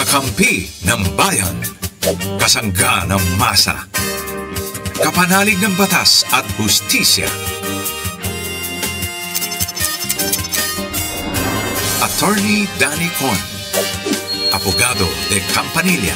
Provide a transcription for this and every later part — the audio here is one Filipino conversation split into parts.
Kakampi ng bayan, kasangga ng masa, kapanalig ng batas at hustisya. Attorney Danny Con, abogado de Campanilla.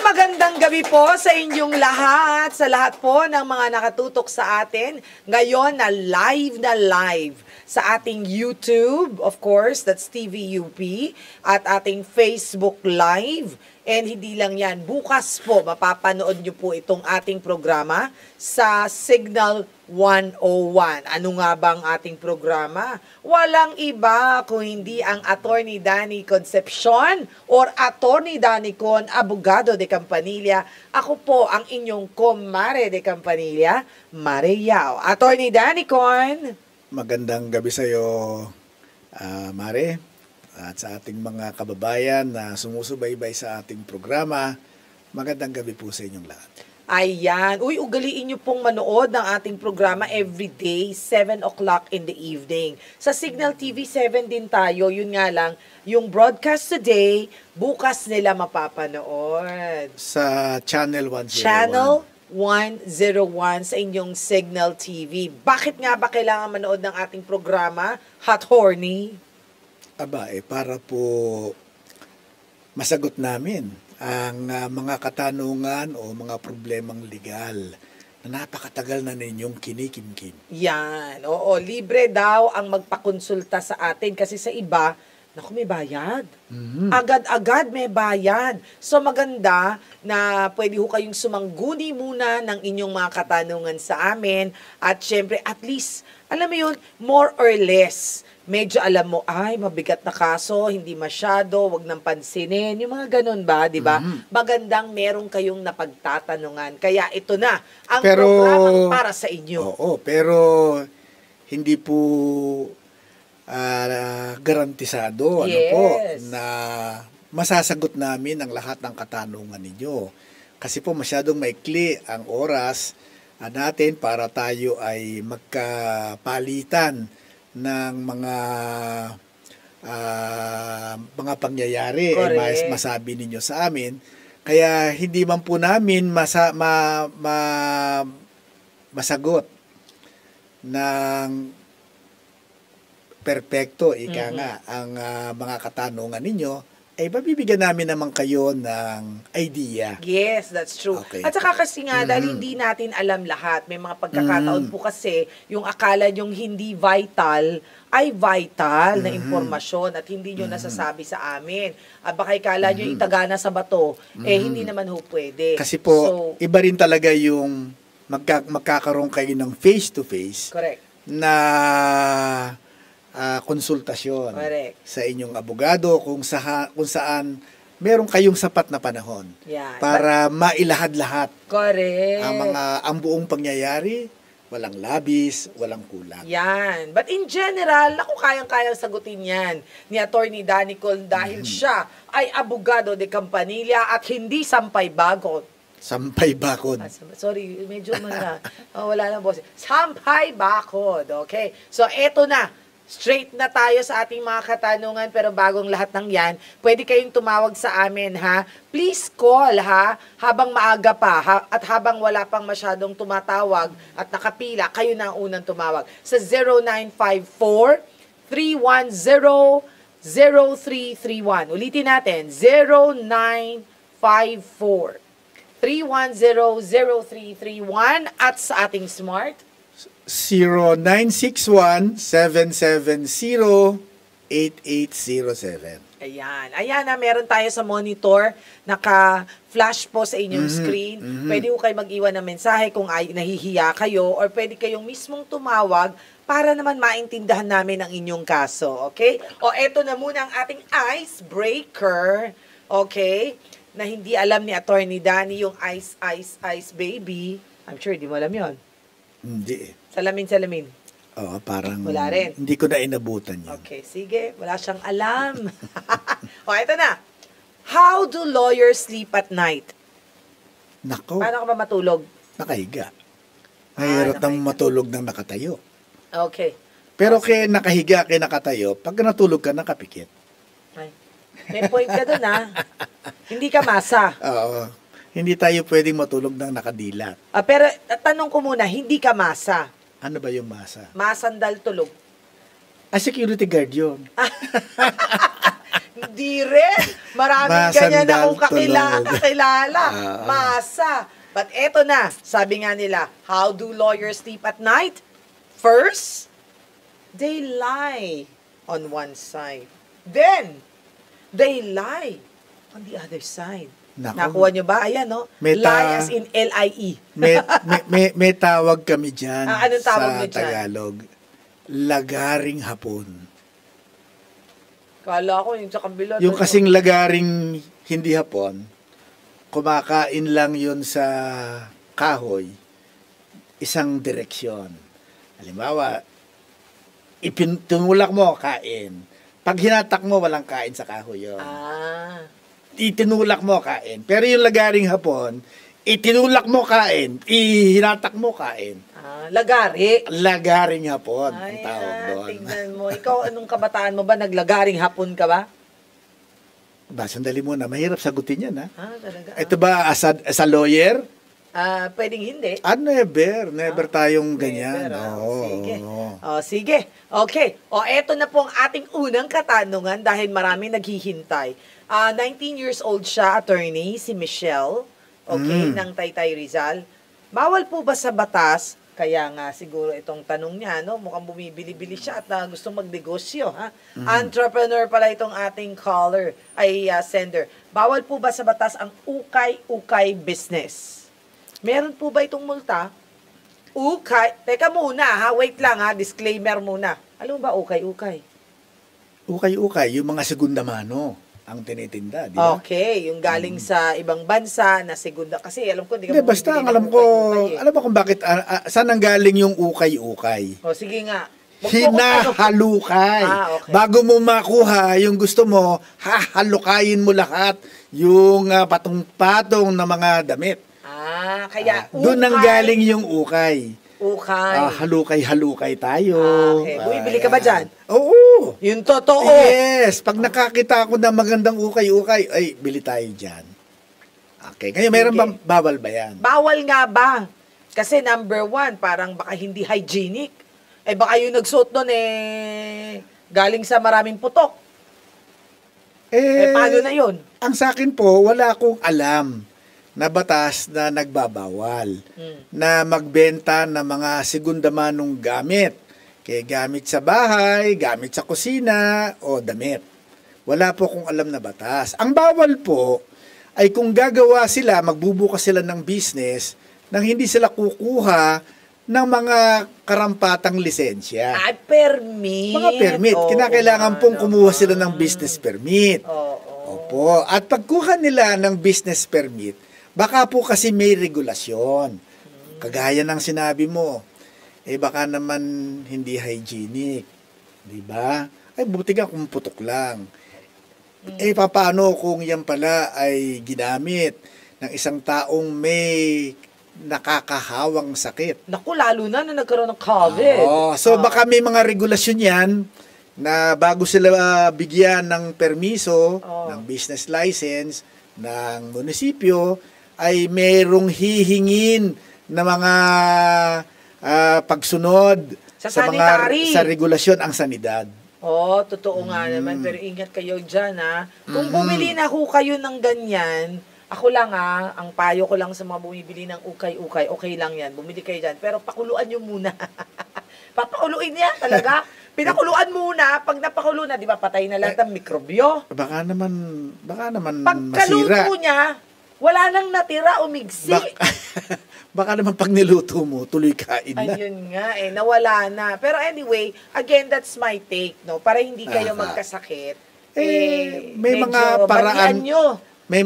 Magandang gabi po sa inyong lahat, sa lahat po ng mga nakatutok sa atin ngayon na live sa ating YouTube, of course, that's TVUP, at ating Facebook Live. And hindi lang yan, bukas po mapapanood nyo po itong ating programa sa Signal 101. Ano nga bang ating programa? Walang iba kung hindi ang Attorney Danny Concepcion or Attorney Danny Con, abogado de Campanilla. Ako po ang inyong Comare de Campanilla, Mare Yao. Attorney Danny Con. Magandang gabi sa iyo, Mare, at sa ating mga kababayan na sumusubaybay sa ating programa. Magandang gabi po sa inyong lahat. Ayan. Uy, ugaliin nyo pong manood ng ating programa everyday, 7 o'clock in the evening. Sa Signal TV 7 din tayo. Yun nga lang, yung broadcast today, bukas nila mapapanood. Sa Channel 101. Channel 101 sa inyong Signal TV. Bakit nga ba kailangan manood ng ating programa, Hot Horny? Aba, para po masagot namin ang mga katanungan o mga problemang legal na napakatagal na ninyong kinikimkim. Yan. Oo, libre daw ang magpakonsulta sa atin kasi sa iba, naku, may bayad. Agad-agad may bayad. So maganda na pwede ho kayong sumangguni muna ng inyong mga katanungan sa amin. At syempre, at least, alam mo yun, more or less, medyo alam mo, ay, mabigat na kaso, hindi masyado, wag nang pansinin. Yung mga ganun ba, di ba? Magandang meron kayong napagtatanungan. Kaya ito na, ang programang para sa inyo. Oo, pero hindi po garantisado na masasagot namin ang lahat ng katanungan ninyo. Kasi po masyadong maikli ang oras natin para tayo ay magkapalitan ng mga pangyayari ay masabi ninyo sa amin. Kaya hindi man po namin masagot ng perpekto, ang mga katanungan ninyo, ay mabibigyan namin naman kayo ng idea. Yes, that's true. Okay. At saka kasi nga, dahil hindi natin alam lahat, may mga pagkakataon po kasi, yung akala yung hindi vital, ay vital na impormasyon at hindi nyo nasasabi sa amin. At baka ikala nyo itagana sa bato, hindi naman ho pwede. Kasi po, iba rin talaga yung magkakaroon kayo ng face-to-face. Correct. Na konsultasyon sa inyong abogado kung saan meron kayong sapat na panahon para mailahad-lahat ang buong pangyayari, walang labis, walang kulang. Yan. But in general, ako kayang-kayang sagutin yan ni Attorney Danny Con dahil siya ay abogado de Campanilla at hindi sampay bakod. Sampay bakod. Sorry, medyo wala lang boss. Sampay bakod. Okay. So, eto na. Straight na tayo sa ating mga katanungan, pero bagong lahat ng yan, pwede kayong tumawag sa amin, ha? Please call, ha? Habang maaga pa, at habang wala pang masyadong tumatawag at nakapila, kayo na ang unang tumawag. Sa 0954-310-0331. Ulitin natin, 0954-310-0331 at sa ating smart 0961-770-8807. Ayan na, meron tayo sa monitor, naka-flash po sa inyong screen. Pwede ko kayo mag-iwan ng mensahe kung nahihiya kayo or pwede kayong mismong tumawag para naman maintindahan namin ang inyong kaso, okay? O eto na muna ang ating icebreaker, okay? Na hindi alam ni Attorney Danny yung ice baby. I'm sure di mo alam yon. Hindi. Salamin. Oo, parang wala rin. Hindi ko na inabutan yun. Okay, sige. Wala siyang alam. O, ito na. How do lawyers sleep at night? Nako. Paano ka ba matulog? Nakahiga. Mahirap nang matulog ng nakatayo. Okay. Pero kaya nakahiga, kaya nakatayo, pag natulog ka, nakapikit. Ay, may point ka dun, ha? Hindi ka masa. Oo. Hindi tayo pwedeng matulog ng nakadilat. Pero tanong ko muna, hindi ka masa. Ano ba yung masa? Masandal tulog. Security guard yun. Hindi rin. Maraming ganyan akong kakilala. Masa. But eto na, sabi nga nila, how do lawyers sleep at night? First, they lie on one side. Then, they lie on the other side. Nakuha nyo ba? Ayan, no? Lie as in L-I-E. may tawag kami dyan anong tawag sa nyo dyan? Tagalog. Lagaring hapon. Kala ko yung sa kabila. Yung kasing lagaring hindi hapon, kumakain lang yun sa kahoy, isang direksyon. Halimbawa, tinulak mo, kain. Pag hinatak mo, walang kain sa kahoy yun. Itinulak mo, kain. Pero yung lagaring hapon, itinulak mo, kain. Hinatak mo, kain. Lagari? Lagaring hapon, ang tawag doon. Tingnan mo. Ikaw, anong kabataan mo ba? Naglagaring hapon ka ba? Sandali muna. Mahirap sagutin yan, ha? Talaga? Ito ba, as a lawyer? Pwedeng hindi. Never. Never tayong ganyan. Sige. Sige. Okay. Eto na po ang ating unang katanungan dahil maraming naghihintay. 19 years old siya, attorney, si Michelle, ng Taytay Rizal. Bawal po ba sa batas? Kaya nga siguro itong tanong niya, no? Mukhang bumibili-bili siya at gustong magnegosyo, ha? Entrepreneur pala itong ating caller, sender. Bawal po ba sa batas ang ukay-ukay business? Meron po ba itong multa? Teka muna, ha? Wait lang, ha? Disclaimer muna. Alam mo ba ukay-ukay? Ukay-ukay, yung mga segunda mano ang tinitinda, di ba? Okay, yung galing sa ibang bansa na segunda. Kasi alam ko, hindi ka basta ang alam ko, alam mo kung bakit, saan ang galing yung ukay-ukay? Sige nga. Hinahalukay. Okay. Bago mo makuha yung gusto mo, hahalukayin mo lahat yung patong-patong na mga damit. Kaya doon ang galing yung ukay. Halukay-halukay tayo. Okay. Bumibili ka ba dyan? Oo. Yung totoo. Yes. Pag nakakita ako ng magandang ukay-ukay, bili tayo dyan. Okay. Ngayon, meron ba, bawal ba yan? Bawal nga ba? Kasi number 1, parang baka hindi hygienic. Baka yung nagsuot nun galing sa maraming putok. Paano na yun? Ang sa akin po, wala akong alam na batas na nagbabawal na magbenta ng mga segunda manong gamit. Kaya gamit sa bahay, gamit sa kusina, o damit. Wala po akong alam na batas. Ang bawal po ay kung gagawa sila, magbubukas sila ng business nang hindi sila kukuha ng mga karampatang lisensya. Permit. Mga permit. Kinakailangan pong kumuha sila ng business permit. Opo. At pagkuha nila ng business permit, baka po kasi may regulasyon. Kagaya ng sinabi mo, baka naman hindi hygienic. Diba? Buti nga kung putok lang. Paano kung yan pala ay ginamit ng isang taong may nakakahawang sakit? Naku, lalo na nagkaroon ng COVID. So baka may mga regulasyon yan na bago sila bigyan ng permiso, ng business license, ng munisipyo, ay merong hihingin na mga pagsunod sa mga regulasyon ang sanidad. Totoo nga naman. Pero ingat kayo dyan, ha. Kung bumili na ho kayo ng ganyan, ako lang, ang payo ko lang sa mga bumibili ng ukay-ukay, okay lang yan. Bumili kayo dyan. Pero pakuluan nyo muna. Papakuluin niya talaga. Pinakuluan muna. Pag napakulo na, di ba, patay na lahat ng mikrobyo. Baka naman masira. Pagkaluto niya, wala nang natira, umigsi. Baka naman pag niluto mo, tuloy kain na. Ayun nga, nawala na. Pero anyway, again, that's my take, no? Para hindi kayo magkasakit. May mga paraan. Nyo may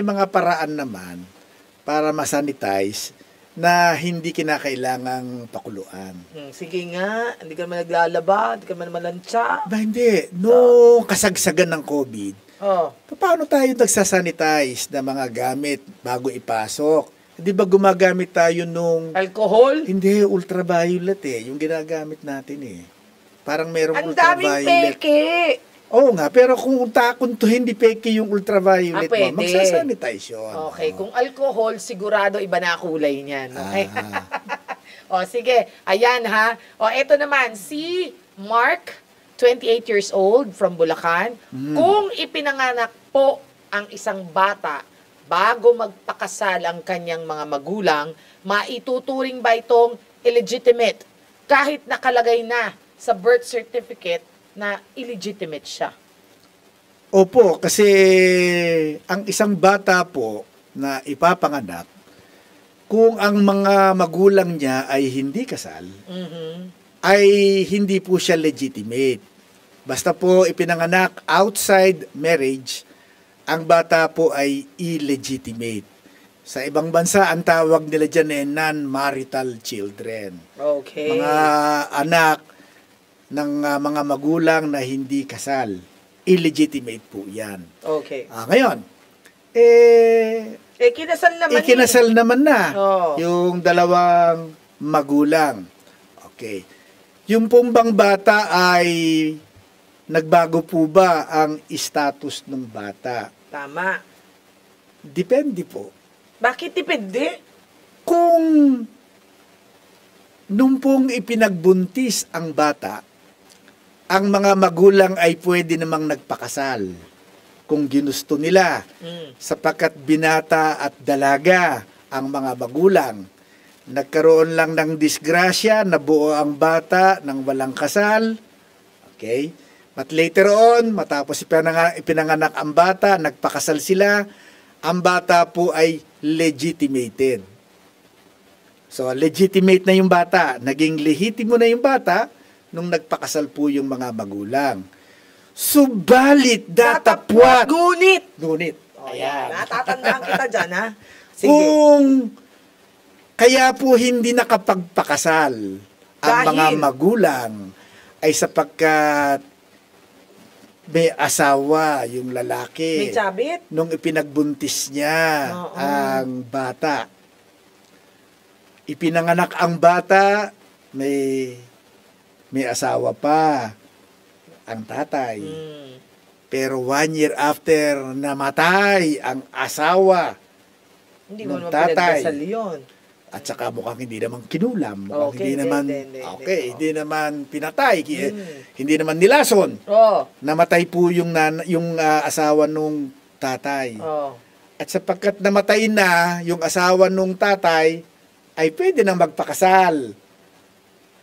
mga paraan naman para masanitize na hindi kinakailangang pakuluan. Sige nga, hindi ka naman naglalaba, hindi ka naman malansya. Hindi. Noong kasagsagan ng COVID, Oh. paano tayo nagsasanitize ng mga gamit bago ipasok? Di ba gumagamit tayo nung... Alcohol? Hindi, ultraviolet yung ginagamit natin Parang merong Ang ultraviolet. daming peke. Oo nga, pero kung hindi peke yung ultraviolet mo, magsasanitize yun. Okay, kung alcohol, sigurado iba na kulay niyan. Okay? O, sige. Ayan, ha. O, eto naman, si Mark, 28 years old, from Bulacan. Kung ipinanganak po ang isang bata bago magpakasal ang kanyang mga magulang, maituturing ba itong illegitimate kahit nakalagay na sa birth certificate na illegitimate siya? Opo, kasi ang isang bata po na ipapanganak, kung ang mga magulang niya ay hindi kasal, ay hindi po siya legitimate. Basta po ipinanganak outside marriage, ang bata po ay illegitimate. Sa ibang bansa, ang tawag nila dyan non-marital children. Okay. Mga anak ng mga magulang na hindi kasal. Illegitimate po yan. Okay. Ngayon, kinasal naman. kinasal naman na Oh. yung dalawang magulang. Okay. Yung pong bang bata ay nagbago po ba ang status ng bata? Tama. Depende po. Bakit depende? Kung nung pong ipinagbuntis ang bata, ang mga magulang ay pwede namang nagpakasal kung ginusto nila, sapagkat binata at dalaga ang mga magulang. Nagkaroon lang ng disgrasya, nabuo ang bata ng walang kasal. Okay? But later on, matapos ipinanganak ang bata, nagpakasal sila, ang bata po ay legitimated. So, legitimate na yung bata. Naging lehitimo na yung bata nung nagpakasal po yung mga magulang. Subalit, datapwat. Ngunit. Ayan. Natatandaan kita dyan, ha? Sige. Kung kaya po hindi nakapagpakasal ang mga magulang ay sapagkat may asawa yung lalaki. May sabit? Nung ipinagbuntis niya ang bata. Ipinanganak ang bata, may asawa pa ang tatay. Pero 1 year after namatay ang asawa Hindi mo ng naman tatay. pinagdasal yun. At saka mukhang hindi naman kinulam. Mukhang Okay, hindi naman pinatay. Hindi naman nilason. Namatay po yung asawa nung tatay. At sapagkat namatay na yung asawa nung tatay, ay pwede nang magpakasal.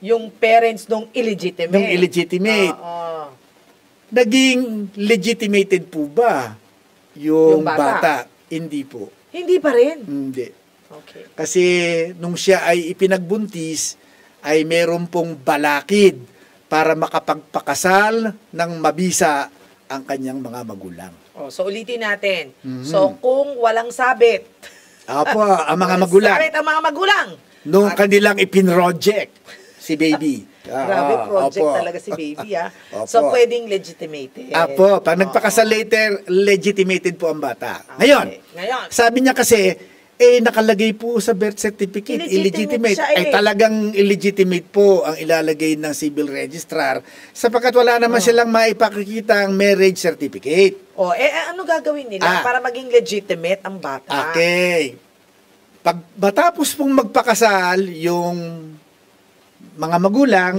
Yung parents nung illegitimate. Naging legitimated po ba yung bata? Hindi po. Hindi pa rin? Hindi. Okay. Kasi nung siya ay ipinagbuntis, ay meron pong balakid para makapagpakasal ng mabisa ang kanyang mga magulang. So ulitin natin. So kung walang sabit, Apo, ang mga magulang. sabit ang mga magulang. Nung kanilang ipinroject si baby. Grabe project talaga si baby, ha? So pwedeng legitimated. Apo, pag nagpakasal later, legitimated po ang bata. Ngayon, sabi niya kasi, nakalagay po sa birth certificate, illegitimate. Ay talagang illegitimate po ang ilalagay ng civil registrar sapagkat wala naman silang maipakikita ang marriage certificate. Ano gagawin nila para maging legitimate ang bata? Okay. Pag matapos pong magpakasal, yung mga magulang,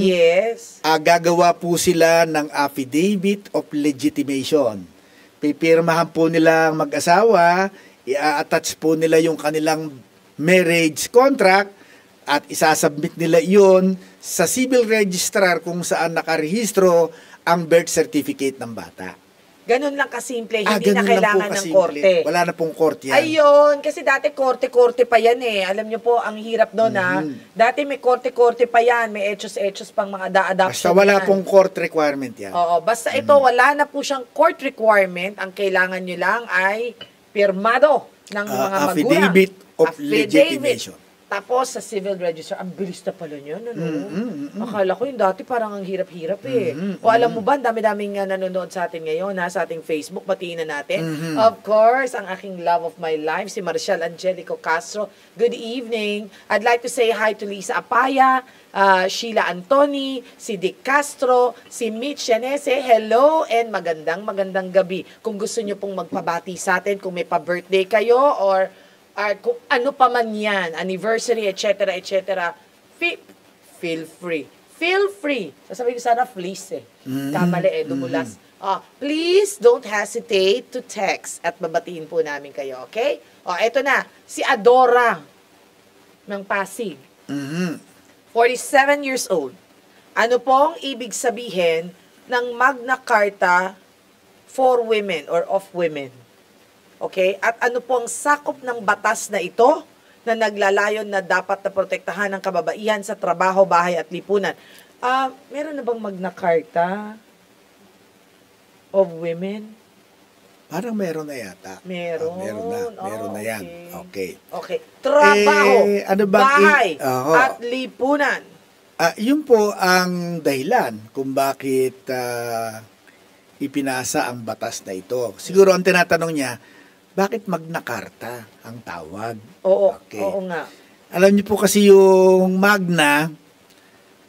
gagawa po sila ng affidavit of legitimation. Pipirmahan po nila mag-asawa, i-attach po nila yung kanilang marriage contract at isasubmit nila iyon sa civil registrar kung saan nakarehistro ang birth certificate ng bata. Ganun lang kasimple, hindi na kailangan ng korte. Wala na pong korte yan. Ayun, kasi dati korte-korte pa yan Alam nyo po, ang hirap doon Dati may korte-korte pa yan, may etos-etos pang mga adoption. Basta wala pong court requirement yan. Oo, basta ito, wala na po siyang court requirement. Ang kailangan nyo lang ay pirmado ng mga magulang. Affidavit of legitimation. Tapos sa civil register, ang bilis na pala niyan, ano? Akala ko yung dati parang ang hirap-hirap eh. O alam mo ba, dami-daming nanonood sa atin ngayon, sa ating Facebook, batiin na natin. Of course, ang aking love of my life, si Marcial Angelico Castro. Good evening. I'd like to say hi to Lisa Apaya, Sheila Antoni, si Dick Castro, si Mitch Yanese, hello, and magandang gabi. Kung gusto nyo pong magpabati sa atin, kung may pa-birthday kayo, or kung ano pa man yan, anniversary, etc., etc., feel free. Feel free. Sasabihin ko sana, please Kamali dumulas. Please don't hesitate to text at babatiin po namin kayo, okay? Eto na, si Adora ng Pasig. 47 years old. Ano pong ibig sabihin ng Magna Carta for women or of women? Okay? At ano po ang sakop ng batas na ito na naglalayon na dapat na protektahan ng kababaihan sa trabaho, bahay at lipunan? Meron na bang Magna Carta of women? Parang meron na yata. Meron. Meron na yan. Okay. Trabaho, ano bang bahay at lipunan. Yun po ang dahilan kung bakit ipinasa ang batas na ito. Siguro ang tinatanong niya, bakit Magna Carta ang tawag? Oo nga. Alam niyo po kasi yung Magna,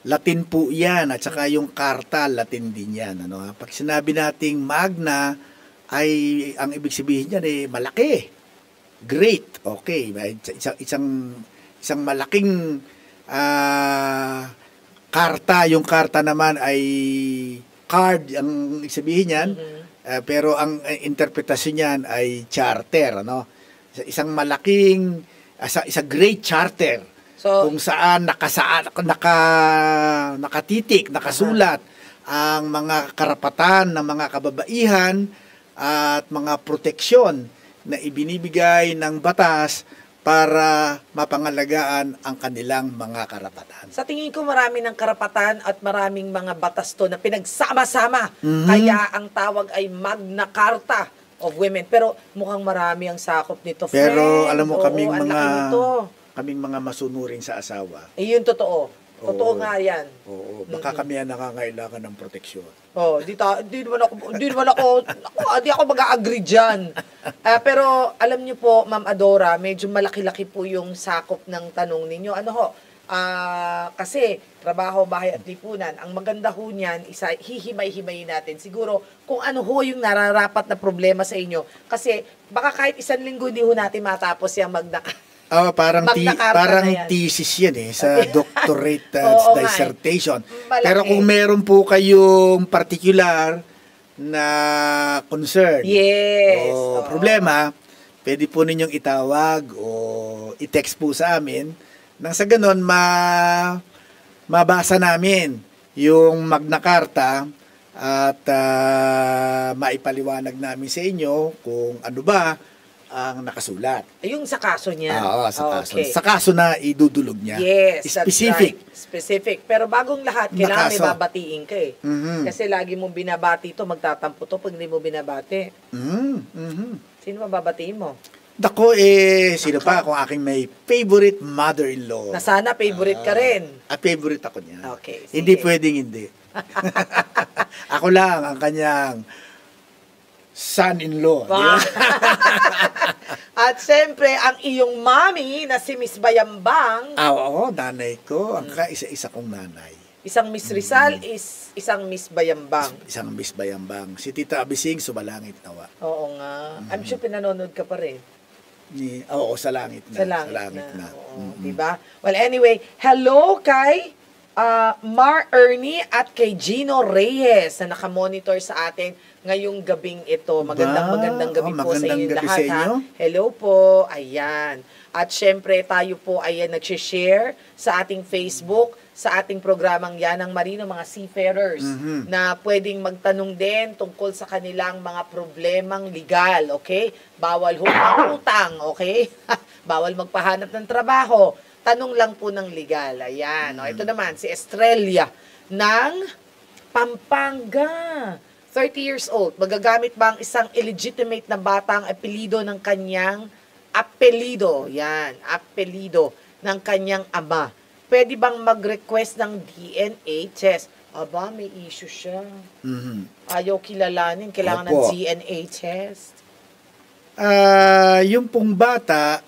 Latin po yan, at saka yung Carta, Latin din yan. Ano? Pag sinabi nating Magna, ay ang ibig sabihin niyan ay malaki. Great. Okay. Isang malaking karta. Yung karta naman ay card ang ibig sabihin niyan. Pero ang interpretasyon niyan ay charter, ano? Isang malaking isang great charter. So, kung saan nakatitik, nakasulat ang mga karapatan ng mga kababaihan at mga proteksyon na ibinibigay ng batas para mapangalagaan ang kanilang mga karapatan. Sa tingin ko marami ng karapatan at maraming mga batas to na pinagsama-sama. Kaya ang tawag ay Magna Carta of Women. Pero mukhang marami ang sakop nito, friend. Pero alam mo, kaming mga masunurin sa asawa. Yun totoo. Totoo nga yan. Oo, baka kami ang nangangailangan ng proteksyon. Di ako mag-a-agree dyan. Pero alam niyo po, Ma'am Adora, medyo malaki-laki po yung sakop ng tanong ninyo. Kasi trabaho, bahay at lipunan, ang maganda ho niyan, hihimay-himayin natin. Siguro kung ano ho yung nararapat na problema sa inyo. Kasi baka kahit isang linggo hindi ho natin matapos yung parang thesis yan sa doctorate dissertation. Pero kung meron po kayong particular na concern o problema, pwede po ninyong itawag o i-text po sa amin nang sa ganon mabasa namin yung Magna Carta at maipaliwanag namin sa inyo kung ano ba ang nakasulat. Yung sa kaso niya. Oo, sa kaso. Sa kaso na idudulog niya. Yes, specific. That's right. Specific. Pero bagong lahat, kailangan may babatiin ka Kasi lagi mong binabati ito, magtatampo to pag hindi mo binabati. Sino babatiin mo? Dako sino pa kung aking may favorite mother-in-law. Na sana favorite ka rin. Favorite ako niya. Okay, sige. Hindi pwedeng hindi. Ako lang ang kanyang son-in-law. Wow. At siyempre, ang iyong mommy na si Miss Bayambang. Oo, nanay ko. Ang isa-isa kong nanay. Isang Miss Rizal is isang Miss Bayambang. Isang Miss Bayambang. Si Tita Abising, sumalangit nawa. Oo nga. I'm sure pinanonood ka pa rin. Oo, sa langit na. Sa langit na. Oo, diba? Well, anyway, hello kay Mar Ernie at kay Gino Reyes na nakamonitor sa atin ngayong gabing ito. Magandang gabi po sa inyo lahat. Hello po. Ayan. At syempre tayo po ay nag-share sa ating Facebook, sa ating programang Yanang Marino, mga seafarers na pwedeng magtanong din tungkol sa kanilang mga problemang legal. Okay? Bawal utang. Okay? Bawal magpahanap ng trabaho. Tanong lang po ng legal. Ayan. Ito naman, si Estrella ng Pampanga. 30 years old. Magagamit ba ang isang illegitimate na batang apelido ng kanyang apelido? Yan, apelido. ng kanyang ama, pwede bang mag-request ng DNA test? Aba, may issue siya. Ayaw kilalanin, kailangan ng Opo. DNA test. Yung pong bata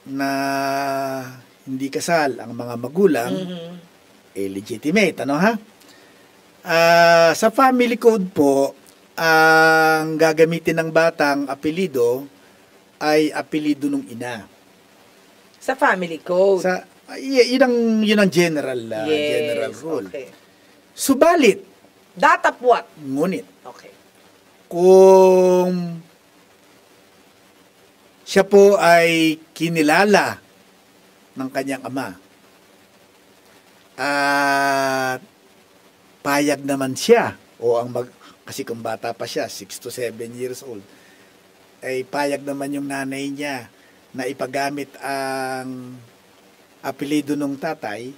na hindi kasal ang mga magulang, legitimate, ano ha? Sa family code po, ang gagamitin ng batang apelido ay apelido ng ina. Sa family code. Yun ang general general rule. Okay. Subalit, That of what? ngunit, Okay. kung siya po ay kinilala ng kanyang ama at payag naman siya kasi kung bata pa siya 6 to 7 years old ay payag naman yung nanay niya na ipagamit ang apelido ng tatay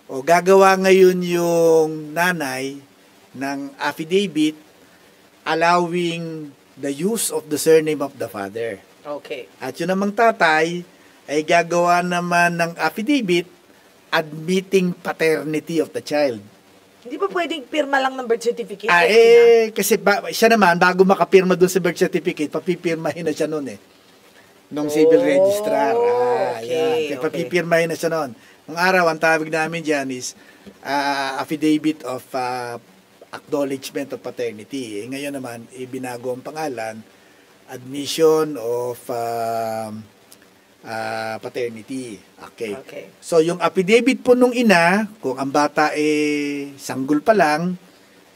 o gagawa ngayon yung nanay ng affidavit allowing the use of the surname of the father. Okay. At yun namang tatay ay gagawa naman ng affidavit admitting paternity of the child. Hindi ba pwedeng pirma lang ng birth certificate? Kasi siya naman, bago makapirma doon sa birth certificate, papipirmahin na siya noon nung civil registrar. Okay, Yan. Papipirmahin na siya noon. Nung araw, ang tawag namin dyan is affidavit of acknowledgement of paternity. Ngayon naman, ibinago ang pangalan, admission of paternity. Okay. So, yung affidavit po nung ina, kung ang bata sanggol pa lang,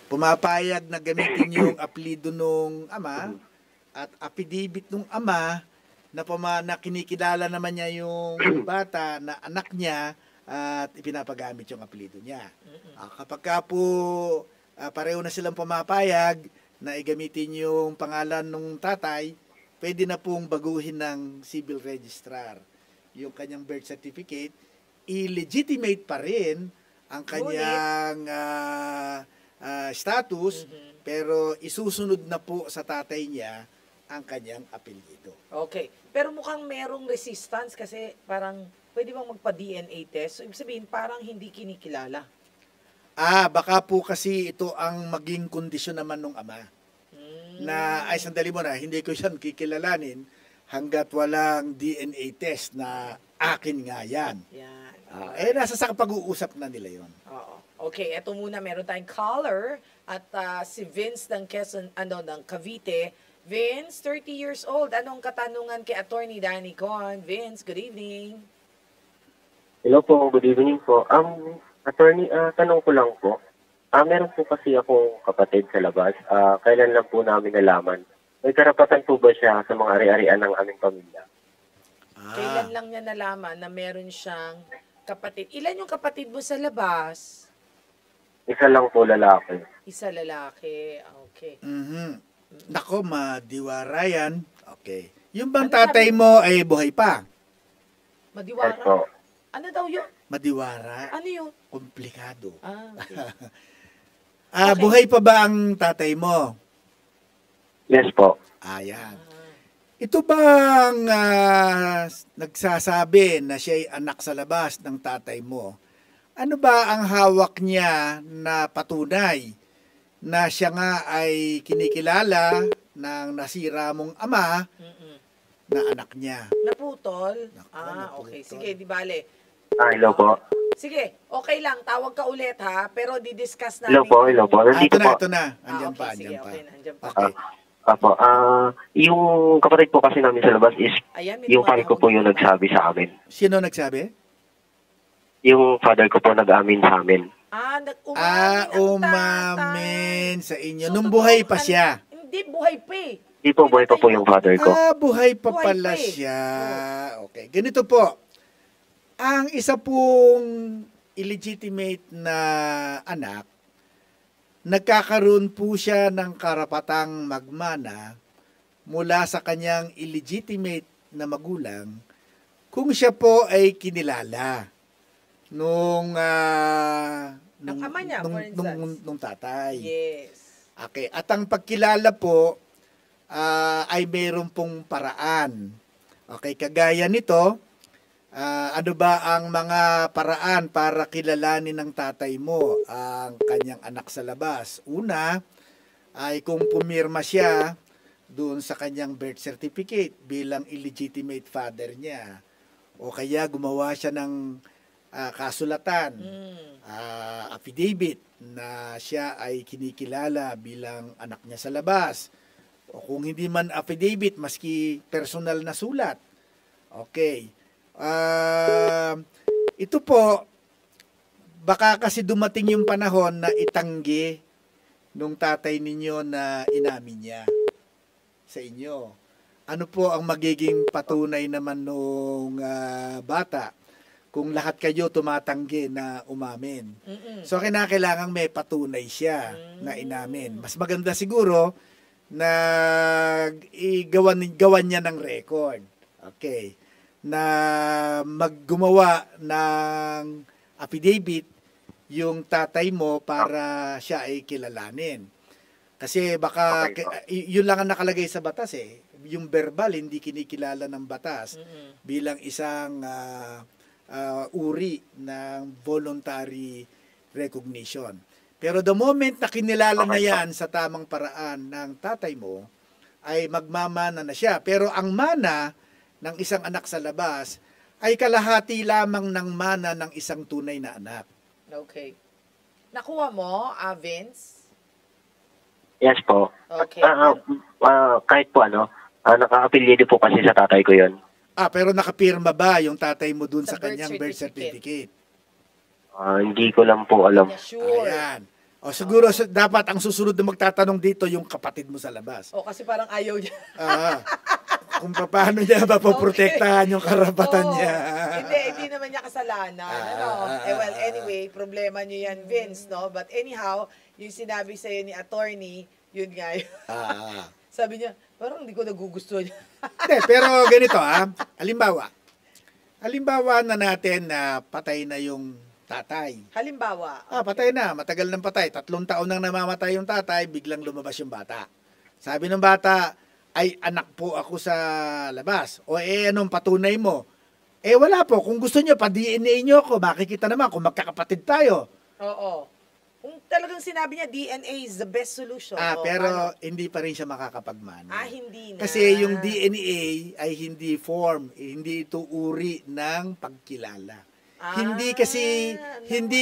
pumapayag na gamitin yung apelido nung ama at affidavit nung ama na kinikilala naman niya yung bata na anak niya at ipinapagamit yung apelido niya. Kapag ka po pareho na silang pumapayag na igamitin yung pangalan ng tatay, pwede na pong baguhin ng civil registrar yung kanyang birth certificate. Illegitimate pa rin ang kanyang status, pero isusunod na po sa tatay niya ang kanyang apelyido. Okay. Pero mukhang merong resistance kasi parang pwede bang magpa-DNA test? So, ibig sabihin, parang hindi kinikilala. Baka po kasi ito ang maging kondisyon naman ng ama. Na, sandali mo na, hindi ko siya kikilalanin hanggat walang DNA test na akin nga yan. Yan. Nasa sa pag-uusap na nila yon. Oo. Okay, eto muna, meron tayong caller at si Vince ng ng Cavite. Vince, 30 years old. Anong katanungan kay Attorney Danny Con? Vince, good evening. Hello po, good evening po. Attorney, tanong ko lang po. Meron po kasi akong kapatid sa labas. Kailan lang po namin nalaman? May karapatan po ba siya sa mga ari-arian ng aming pamilya? Kailan lang niya nalaman na meron siyang kapatid? Ilan yung kapatid mo sa labas? Isa lang po lalaki. Isa lalaki. Okay. Nako, madiwara yan. Okay. Yung bang tatay mo ay buhay pa? Madiwara? Yes po. Ano daw yun? Madiwara? Ano yun? Komplikado. Okay. Buhay pa ba ang tatay mo? Yes po. Yan. Ito bang nagsasabi na siya ay anak sa labas ng tatay mo? Ano ba ang hawak niya na patunay na siya nga ay kinikilala ng nasira mong ama na anak niya? Naputol? Naputol. Okay. Sige, di bale. Hello po. Sige, okay lang. Tawag ka ulit ha. Pero di-discuss namin. Hello po. Nandito po. Ito na. Andyan pa. Sige, okay. Andyan pa. Okay. Apo, yung kapatid po kasi namin sa labas is Ayan, may yung father ko po tumatawag. yung nagsabi sa amin. Sino nagsabi? Yung father ko po nag-amin sa amin. Umamin sa inyo. Nung buhay pa siya. Hindi, buhay pa eh. Hindi po buhay pa po yung father ko. Buhay pa Buhay pala pa eh. siya. Okay. Ganito po. Ang isa pong illegitimate na anak, nagkakaroon po siya ng karapatang magmana mula sa kanyang illegitimate na magulang kung siya po ay kinilala nung ama niya, for instance. nung tatay. Yes. Okay. At ang pagkilala po ay mayroon pong paraan. Okay, kagaya nito, Ano ba ang mga paraan para kilalanin ng tatay mo ang kanyang anak sa labas? Una, ay kung pumirma siya doon sa kanyang birth certificate bilang illegitimate father niya. O kaya gumawa siya ng kasulatan, affidavit na siya ay kinikilala bilang anak niya sa labas. O kung hindi man affidavit, maski personal na sulat. Okay. Ito po, baka kasi dumating yung panahon na itanggi nung tatay ninyo na inamin niya sa inyo. Ano po ang magiging patunay naman nung bata kung lahat kayo tumatanggi na umamin? So, kinakailangan may patunay siya na inamin. Mas maganda siguro na gawan niya ng record. Okay. Na maggumawa ng affidavit yung tatay mo para siya ay kilalanin. Kasi baka yun lang ang nakalagay sa batas eh. Yung verbal hindi kinikilala ng batas bilang isang uri ng voluntary recognition. Pero the moment na kinilala na yan sa tamang paraan ng tatay mo, ay magmamana na siya. Pero ang mana ng isang anak sa labas ay kalahati lamang ng mana ng isang tunay na anak. Okay. Nakuha mo, Vince? Yes po. Okay. Kahit po naka-affiliate po kasi sa tatay ko yon. Pero nakapirma ba yung tatay mo dun Sa sa birth kanyang birth certificate? certificate? Hindi ko lang po alam. Yeah, sure. Ayan. O siguro dapat ang susunod na magtatanong dito yung kapatid mo sa labas. Kasi parang ayaw niya. Kung paano niya mapoprotektahan yung karapatan niya. Hindi naman niya kasalanan. Well, anyway, problema niyo yan, Vince, no? But anyhow, yung sinabi sa'yo ni attorney, yun nga yun. Sabi niya, parang hindi ko nagugustuhan niya. Hindi, pero ganito Halimbawa na natin na patay na yung tatay. Halimbawa. Patay na, matagal nang patay. 3 taon nang namamatay yung tatay, biglang lumabas yung bata. Sabi ng bata, ay anak po ako sa labas. O anong patunay mo? Wala po. Kung gusto nyo, pa-DNA nyo ako. Makikita naman kung magkakapatid tayo. Oo. Kung talagang sinabi niya, DNA is the best solution. Pero hindi pa rin siya makakapagmana. Hindi na. Kasi yung DNA ay hindi form, hindi ito uri ng pagkilala. Hindi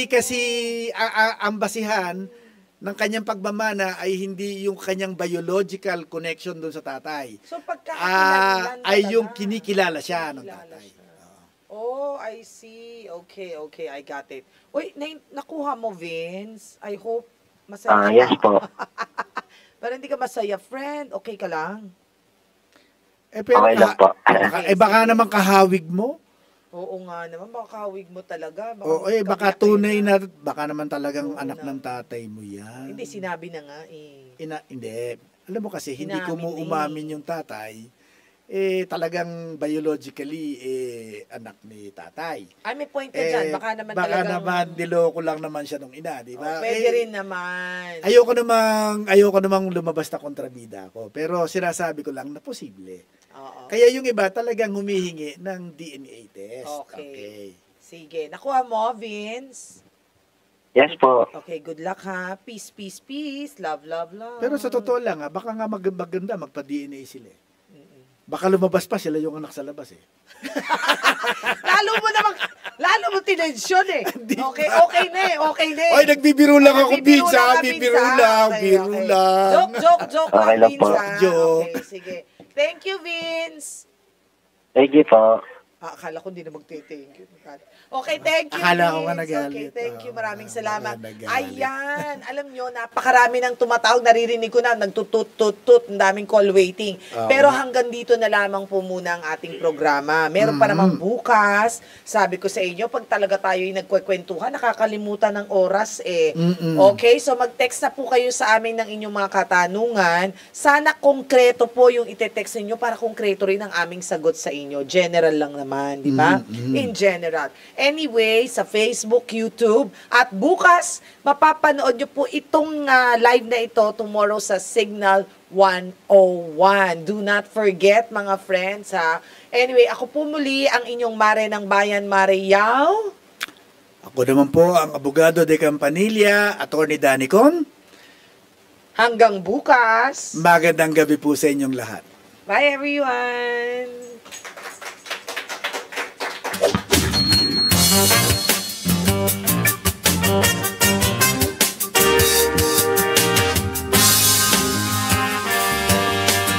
kasi ang basihan ng kanyang pagmamana ay hindi yung kanyang biological connection doon sa tatay. So pagkakakilanlan ay yung kinikilala siya ng tatay. I see. Okay, I got it. Uy, nakuha mo, Vince. I hope masaya ka. Yes po. Pero hindi ka masaya, friend. Okay ka lang? Pero okay lang po. Baka naman kahawig mo. Oo nga naman, baka kahawig mo talaga. Baka tunay na, baka naman talagang anak ng tatay mo yan. Hindi, sinabi na nga eh. Hindi. Alam mo kasi, hindi ko mo Inamin umamin yung tatay, talagang biologically, anak ni tatay. May point ka dyan. Baka naman baka naman, niloko lang naman siya nung ina, di ba? Pwede rin naman. Ayoko namang lumabas na kontrabida ako. Pero sinasabi ko lang na posible. Kaya yung iba talagang humihingi ng DNA test. Okay. Sige. Nakuha mo, Vince? Yes po. Okay, good luck ha. Peace, peace, peace. Love, love, love. Pero sa totoo lang, baka nga maganda magpa-DNA sila. Baka lumabas pa sila yung anak sa labas Lalo mo tinensyon eh. Okay na eh. Oy, nagbibiro lang ako, Pinsa. Bibiro lang. Joke Okay lang, lang po. Vince. Okay, sige. Thank you, Vince. Thank you po. Akala ko hindi na magte-thank you. Okay, thank you, Akala ko nga Vince. nagalit. Okay, thank you. Maraming salamat. Nagalit. Ayan. Alam nyo, napakarami ng tumatawag. Naririnig ko na, nagtutut-tut. Ang daming call waiting. Pero hanggang dito na lamang po muna ang ating programa. Meron pa namang bukas. Sabi ko sa inyo, pag talaga tayo yung nagkwekwentuhan, nakakalimutan ng oras eh. Okay, so mag-text na po kayo sa amin ng inyong mga katanungan. Sana konkreto po yung ite-text ninyo para konkreto rin ang aming sagot sa inyo. General lang naman, di ba? In general. Anyway, sa Facebook, YouTube, at bukas, mapapanood nyo po itong live na ito tomorrow sa Signal 101. Do not forget, mga friends, ha, Anyway, ako po muli ang inyong Mare ng Bayan, Mare Yao. Ako naman po ang abogado de Campanilla, Attorney Danny Con. Hanggang bukas. Magandang gabi po sa inyong lahat. Bye everyone.